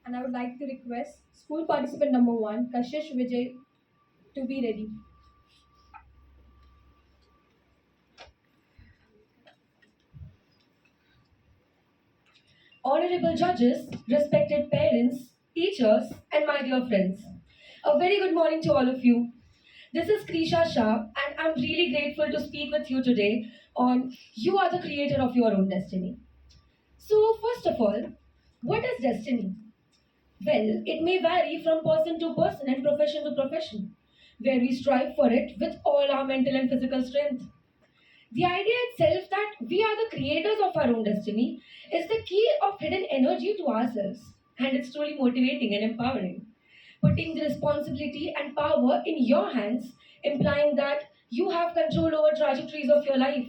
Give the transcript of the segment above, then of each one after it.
and I would like to request school participant number 1, Kashish Vijay, to be ready. Honorable judges, respected parents, teachers, and my dear friends. A very good morning to all of you. This is Krisha Shah, and I'm really grateful to speak with you today on You Are the Creator of Your Own Destiny. So, first of all, what is destiny? Well, it may vary from person to person and profession to profession, where we strive for it with all our mental and physical strength. The idea itself that we are the creators of our own destiny is the key of hidden energy to ourselves, and it's truly motivating and empowering. Putting the responsibility and power in your hands, implying that you have control over trajectories of your life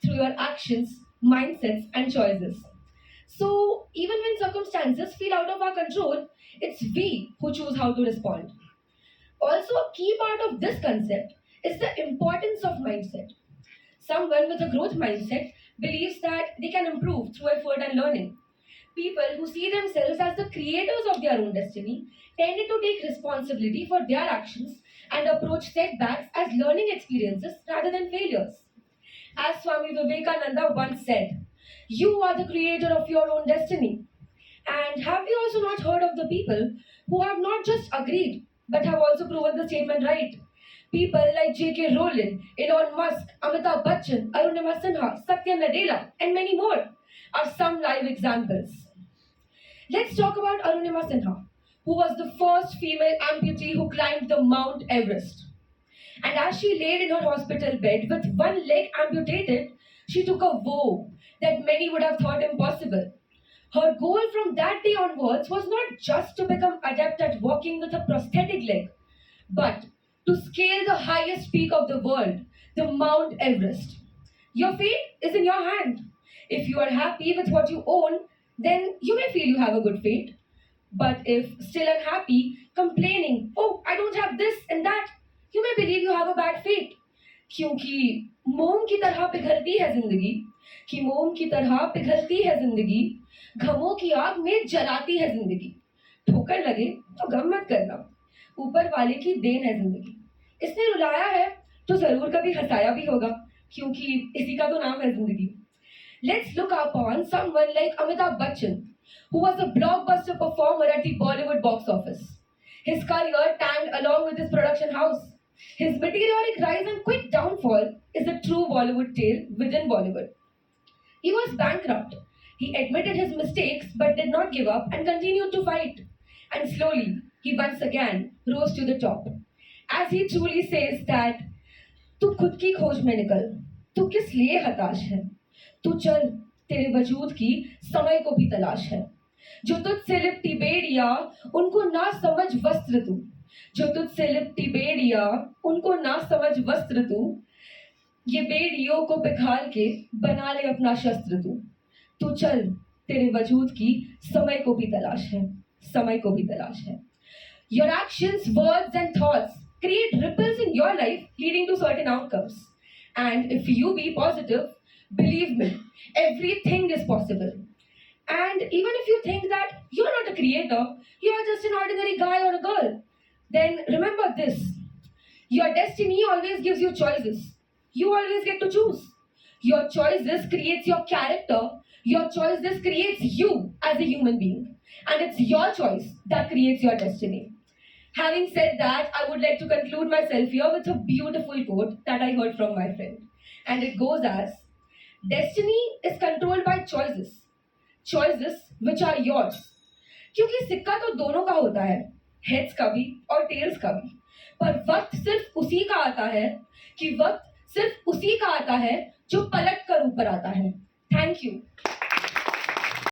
through your actions, mindsets, and choices. So, even when circumstances feel out of our control, it's we who choose how to respond. Also, a key part of this concept is the importance of mindset. Someone with a growth mindset believes that they can improve through effort and learning. People who see themselves as the creators of their own destiny tended to take responsibility for their actions and approach setbacks as learning experiences rather than failures. As Swami Vivekananda once said, you are the creator of your own destiny. And have you also not heard of the people who have not just agreed but have also proven the statement right? People like J.K. Rowling, Elon Musk, Amitabh Bachchan, Arunima Sinha, Satya Nadella, and many more are some live examples. Let's talk about Arunima Sinha, who was the first female amputee who climbed the Mount Everest. And as she laid in her hospital bed with one leg amputated, she took a vow that many would have thought impossible. Her goal from that day onwards was not just to become adept at walking with a prosthetic leg, but to scale the highest peak of the world, the Mount Everest. Your fate is in your hand. If you are happy with what you own, then you may feel you have a good fate. But if still unhappy, complaining, oh, I don't have this and that, you may believe you have a bad fate. क्योंकि मोम की तरह पिघलती है जिंदगी कि मोम की तरह पिघलती है जिंदगी घमों की आग में जलाती है जिंदगी ठोकर लगे तो गम मत करना ऊपर वाले की देन है जिंदगी इसने रुलाया है तो जरूर कभी हंसाया भी होगा क्योंकि इसी का तो नाम है जिंदगी Let's look upon someone like Amitabh Bachchan, who was a blockbuster performer at the Bollywood box office. His career tanked along with his production house. His meteoric rise and quick downfall is a true Bollywood tale within Bollywood. He was bankrupt. He admitted his mistakes but did not give up and continued to fight. And slowly, he once again rose to the top. As he truly says that, तू खुद की खोज में निकल तू किस लिए हताश है तू चल तेरे वजूद की समय को भी तलाश है जो तुझसे लिपटी बेड़िया उनको ना समझ वस्त्र तू जो तुझसे लिपटी बेड़िया उनको ना समझ वस्त्र तू ये बेड़ियों को पिघाल के बना ले अपना शस्त्र तू तू चल तेरे वजूद की समय को भी तलाश है समय को भी तलाश है Your actions, words, and thoughts create ripples in your life leading to certain outcomes. And if you be positive, believe me, everything is possible. And even if you think that you're not a creator, you are just an ordinary guy or a girl, then remember this. Your destiny always gives you choices. You always get to choose. Your choices creates your character. Your choices creates you as a human being. And it's your choice that creates your destiny. Having said that, I would like to conclude myself here with a beautiful quote that I heard from my friend. And it goes as Destiny is controlled by choices. Choices which are yours. क्योंकि सिक्का तो दोनों का होता है heads का भी और टेल्स का भी पर वक्त सिर्फ उसी का आता है कि वक्त सिर्फ उसी का आता है जो पलट कर ऊपर आता है थैंक यू